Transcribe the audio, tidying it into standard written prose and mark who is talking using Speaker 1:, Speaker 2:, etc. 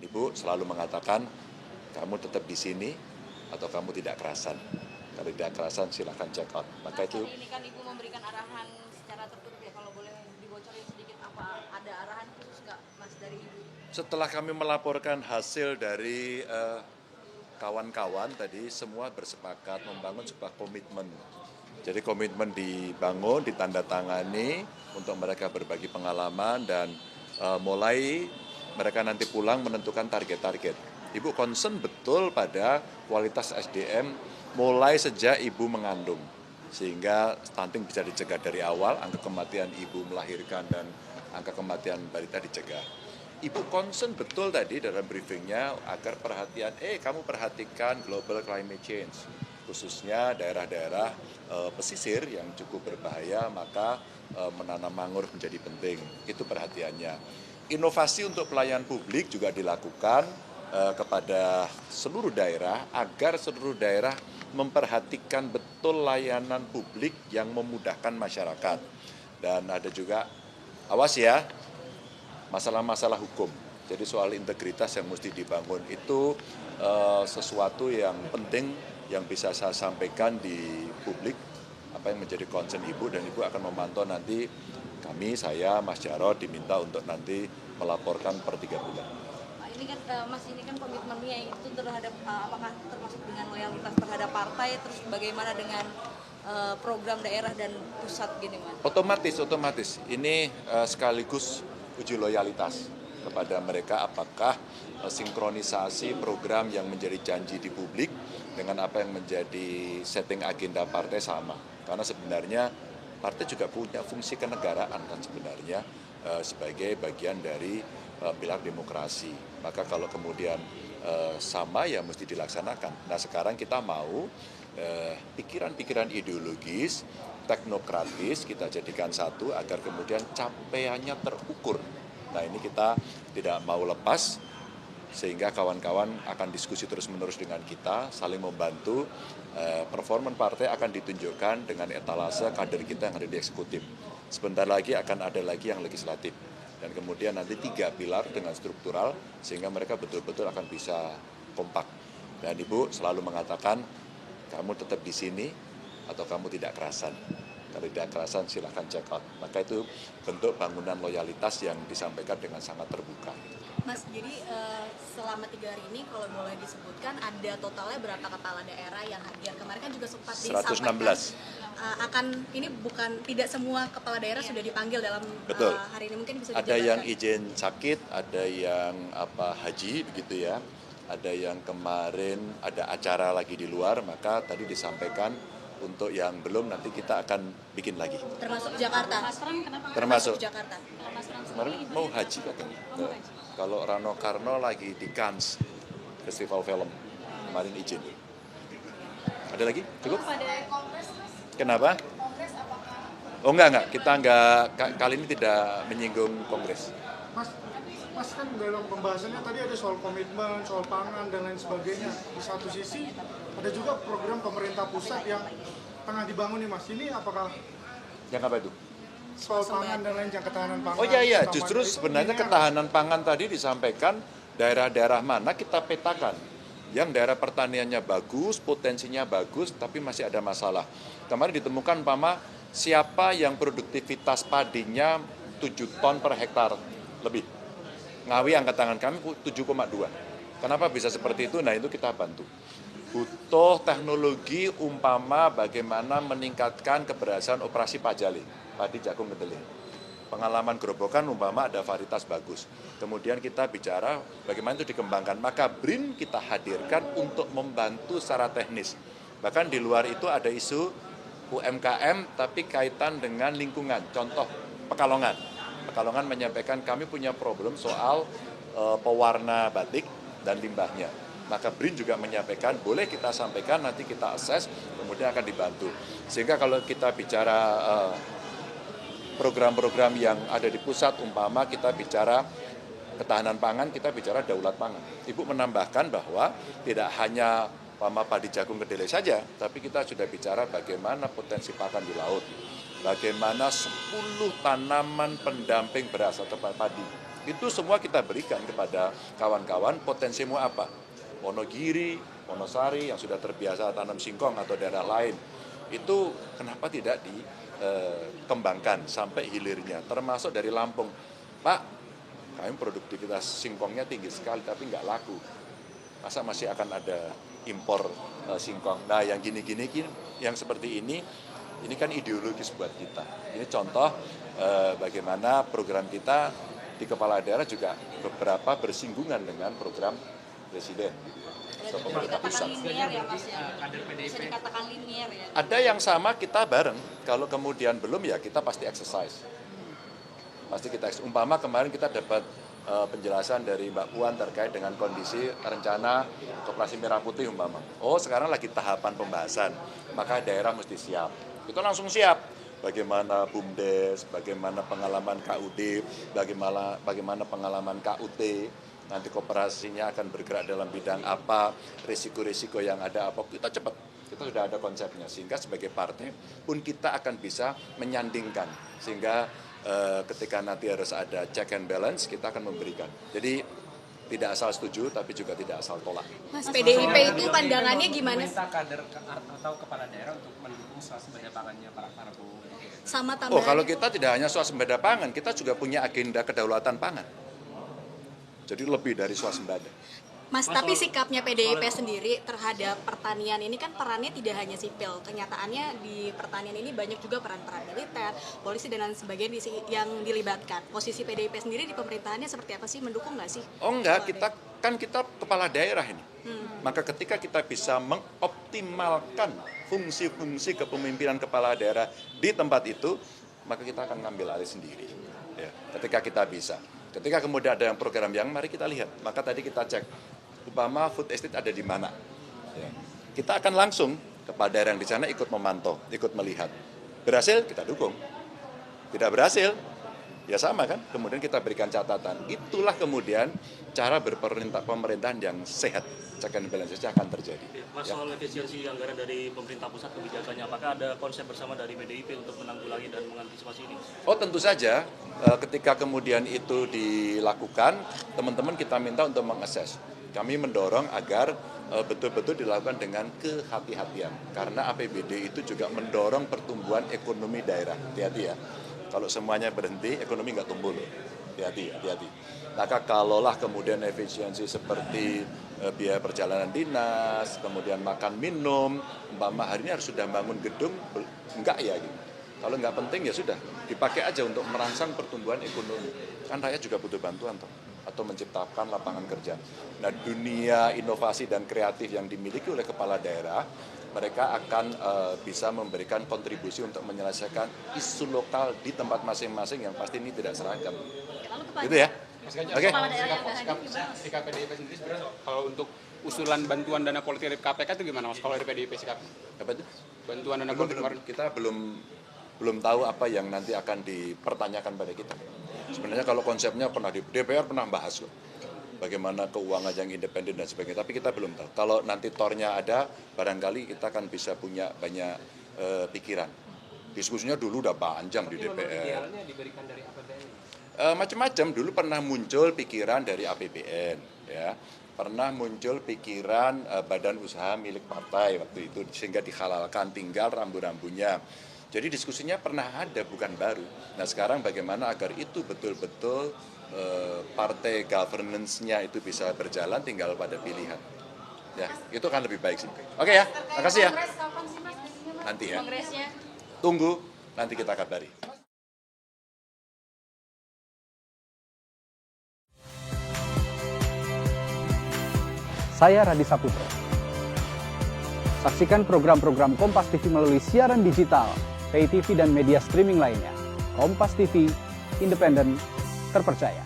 Speaker 1: Ibu selalu mengatakan, kamu tetap di sini atau kamu tidak kerasan. Kalau tidak kerasan silahkan check out. Maka itu.
Speaker 2: Ini kan Ibu memberikan arahan secara tertutup ya, kalau boleh dibocorin sedikit apa ada arahan khusus nggak Mas dari Ibu?
Speaker 1: Setelah kami melaporkan hasil dari kawan-kawan tadi, semua bersepakat membangun sebuah komitmen. Jadi komitmen dibangun, ditandatangani untuk mereka berbagi pengalaman dan mulai mereka nanti pulang menentukan target-target. Ibu concern betul pada kualitas SDM mulai sejak ibu mengandung. Sehingga stunting bisa dicegah dari awal, angka kematian ibu melahirkan dan angka kematian balita dicegah. Ibu concern betul tadi dalam briefingnya agar perhatian, kamu perhatikan global climate change, khususnya daerah-daerah pesisir yang cukup berbahaya, maka menanam mangrove menjadi penting. Itu perhatiannya. Inovasi untuk pelayanan publik juga dilakukan kepada seluruh daerah agar seluruh daerah memperhatikan betul layanan publik yang memudahkan masyarakat. Dan ada juga, awas ya, masalah-masalah hukum. Jadi soal integritas yang mesti dibangun itu sesuatu yang penting yang bisa saya sampaikan di publik, apa yang menjadi concern Ibu, dan Ibu akan memantau nanti kami, saya, Mas Jarod diminta untuk nanti melaporkan per 3 bulan.
Speaker 2: Ini kan Mas, ini kan komitmennya itu terhadap apakah termasuk dengan loyalitas terhadap partai, terus bagaimana dengan program daerah dan pusat gini Mas?
Speaker 1: Otomatis. Ini sekaligus uji loyalitas kepada mereka apakah sinkronisasi program yang menjadi janji di publik dengan apa yang menjadi setting agenda partai sama. Karena sebenarnya partai juga punya fungsi kenegaraan kan sebenarnya sebagai bagian dari pilar demokrasi. Maka kalau kemudian sama ya mesti dilaksanakan. Nah sekarang kita mau pikiran-pikiran ideologis, teknokratis kita jadikan satu agar kemudian capaiannya terukur. Nah ini kita tidak mau lepas sehingga kawan-kawan akan diskusi terus-menerus dengan kita, saling membantu. Performan partai akan ditunjukkan dengan etalase kader kita yang ada di eksekutif. Sebentar lagi akan ada lagi yang legislatif. Dan kemudian nanti 3 pilar dengan struktural sehingga mereka betul-betul akan bisa kompak. Dan Ibu selalu mengatakan, kamu tetap di sini atau kamu tidak kerasan. Kalau tidak kerasan silahkan check out. Maka itu bentuk bangunan loyalitas yang disampaikan dengan sangat terbuka.
Speaker 2: Mas, jadi selama 3 hari ini kalau boleh disebutkan ada totalnya berapa kepala daerah yang hadir? Kemarin kan juga sempat disampaikan
Speaker 1: 116.
Speaker 2: Akan ini bukan tidak semua kepala daerah sudah dipanggil dalam hari ini, mungkin bisa dijelaskan.
Speaker 1: Ada yang izin sakit, ada yang haji begitu ya. Ada yang kemarin ada acara lagi di luar, maka tadi disampaikan untuk yang belum nanti kita akan bikin lagi.
Speaker 2: Termasuk Jakarta.
Speaker 1: Termasuk
Speaker 2: Jakarta.
Speaker 1: kemarin mau haji katanya. Kalau Rano Karno lagi di Cannes Festival Film, kemarin izin. Ada lagi? Cukup? Kenapa? Oh enggak. Kita kali ini tidak menyinggung Kongres.
Speaker 3: Mas kan dalam pembahasannya tadi ada soal komitmen, soal pangan dan lain sebagainya. Di satu sisi ada juga program pemerintah pusat yang tengah dibangun nih Mas. Ini apakah
Speaker 1: Yang apa itu?
Speaker 3: soal pangan dan lain yang ketahanan pangan?
Speaker 1: Oh iya, justru sebenarnya ketahanan pangan tadi disampaikan daerah-daerah mana kita petakan. Yang daerah pertaniannya bagus, potensinya bagus, tapi masih ada masalah. Kemarin ditemukan siapa yang produktivitas padinya 7 ton per hektar lebih. Ngawi angkat tangan kami 7,2. Kenapa bisa seperti itu? Nah itu kita bantu. Butuh teknologi bagaimana meningkatkan keberhasilan operasi pajali, padi jagung kedelai. Pengalaman gerobokan ada varietas bagus. Kemudian kita bicara bagaimana itu dikembangkan. Maka BRIN kita hadirkan untuk membantu secara teknis. Bahkan di luar itu ada isu UMKM tapi kaitan dengan lingkungan. Contoh Pekalongan. Pekalongan menyampaikan kami punya problem soal pewarna batik dan limbahnya. Maka BRIN juga menyampaikan boleh kita sampaikan, nanti kita assess, kemudian akan dibantu. Sehingga kalau kita bicara program-program yang ada di pusat, kita bicara ketahanan pangan, kita bicara daulat pangan. Ibu menambahkan bahwa tidak hanya padi jagung kedelai saja, tapi kita sudah bicara bagaimana potensi pakan di laut. Bagaimana 10 tanaman pendamping beras atau padi Itu semua kita berikan kepada kawan-kawan, potensimu apa? Wonogiri, Wonosari yang sudah terbiasa tanam singkong atau daerah lain, itu kenapa tidak dikembangkan sampai hilirnya, termasuk dari Lampung. Pak, kami produktivitas singkongnya tinggi sekali tapi nggak laku. Masa masih akan ada impor singkong? Nah yang gini-gini, yang seperti ini kan ideologis buat kita. Ini contoh bagaimana program kita di kepala daerah juga beberapa bersinggungan dengan program Presiden. So, pemerintah pusat.
Speaker 2: Linear ya Mas ya? Bisa dikatakan linear ya?
Speaker 1: Ada yang sama kita bareng, kalau kemudian belum ya kita pasti exercise. Pasti kita umpama kemarin kita dapat penjelasan dari Mbak Puan terkait dengan kondisi rencana Koperasi Merah Putih umpama. Oh sekarang lagi tahapan pembahasan, maka daerah mesti siap. Itu langsung siap. Bagaimana BUMDes, bagaimana pengalaman KUD, bagaimana pengalaman KUT, nanti koperasinya akan bergerak dalam bidang apa, risiko-risiko yang ada apa, kita cepat. Kita sudah ada konsepnya, sehingga sebagai partai pun kita akan bisa menyandingkan. Sehingga ketika nanti harus ada check and balance, kita akan memberikan. Jadi tidak asal setuju, tapi juga tidak asal tolak.
Speaker 4: Mas, PDIP itu pandangannya gimana?
Speaker 5: Meminta kader atau kepala daerah untuk mendukung swasembada pangannya para Prabowo.
Speaker 4: Sama tambahan.
Speaker 1: Oh, kalau kita tidak hanya swasembada pangan, kita juga punya agenda kedaulatan pangan. Jadi lebih dari swasembada.
Speaker 4: Mas, tapi sikapnya PDIP sendiri terhadap pertanian ini kan perannya tidak hanya sipil. Kenyataannya di pertanian ini banyak juga peran-peran militer, polisi dan lain sebagainya yang dilibatkan. Posisi PDIP sendiri di pemerintahannya seperti apa sih? Mendukung nggak sih?
Speaker 1: Oh enggak, kita kepala daerah ini. Maka ketika kita bisa mengoptimalkan fungsi-fungsi kepemimpinan kepala daerah di tempat itu, maka kita akan ngambil alih sendiri. Ya, ketika kita bisa. Ketika kemudian ada yang program yang, mari kita lihat. Maka tadi kita cek, umpama food estate ada di mana. Ya. Kita akan langsung kepada daerah yang di sana ikut memantau, ikut melihat. Berhasil, kita dukung. Tidak berhasil, ya sama kan. Kemudian kita berikan catatan. Itulah kemudian cara pemerintahan yang sehat. Check and balance akan terjadi.
Speaker 6: Mas, soal efisiensi anggaran dari pemerintah pusat kebijakannya, apakah ada konsep bersama dari PDIP untuk menanggulangi dan mengantisipasi ini?
Speaker 1: Oh tentu saja, ketika kemudian itu dilakukan, teman-teman kita minta untuk mengakses. Kami mendorong agar betul-betul dilakukan dengan kehati-hatian. Karena APBD itu juga mendorong pertumbuhan ekonomi daerah. Hati-hati ya, kalau semuanya berhenti, ekonomi nggak tumbuh loh. Hati-hati. Maka kalaulah kemudian efisiensi seperti biaya perjalanan dinas, kemudian makan minum, umpama hari ini harus sudah bangun gedung, enggak ya gitu. Kalau enggak penting ya sudah, dipakai aja untuk merangsang pertumbuhan ekonomi. Kan rakyat juga butuh bantuan toh, atau menciptakan lapangan kerja. Nah dunia inovasi dan kreatif yang dimiliki oleh kepala daerah, mereka akan bisa memberikan kontribusi untuk menyelesaikan isu lokal di tempat masing-masing yang pasti ini tidak seragam. Gitu ya? Oke.
Speaker 5: Sikap PDIP sendiri sebenarnya kalau untuk usulan bantuan dana politik dari KPK itu gimana Mas? Kalau dari PDIP sikapnya?
Speaker 1: Apa itu?
Speaker 5: Bantuan dana politik kemarin.
Speaker 1: Kita belum tahu apa yang nanti akan dipertanyakan pada kita. Sebenarnya kalau konsepnya pernah di DPR pernah bahas kok. Bagaimana keuangan yang independen dan sebagainya. Tapi kita belum tahu. Kalau nanti tornya ada, barangkali kita akan bisa punya banyak pikiran. Diskusinya dulu udah panjang di DPR.
Speaker 5: Idealnya diberikan dari APBN.
Speaker 1: Macam-macam. Dulu pernah muncul pikiran dari APBN, ya. Pernah muncul pikiran badan usaha milik partai waktu itu sehingga dihalalkan, tinggal rambu-rambunya. Jadi diskusinya pernah ada, bukan baru. Nah sekarang bagaimana agar itu betul-betul partai governance-nya itu bisa berjalan, tinggal pada pilihan. Ya, itu kan lebih baik sih. Oke ya, makasih ya. Nanti ya. Tunggu, nanti kita kabari.
Speaker 7: Saya Radi Saputro. Saksikan program-program Kompas TV melalui siaran digital, pay TV dan media streaming lainnya. Kompas TV, independen, terpercaya.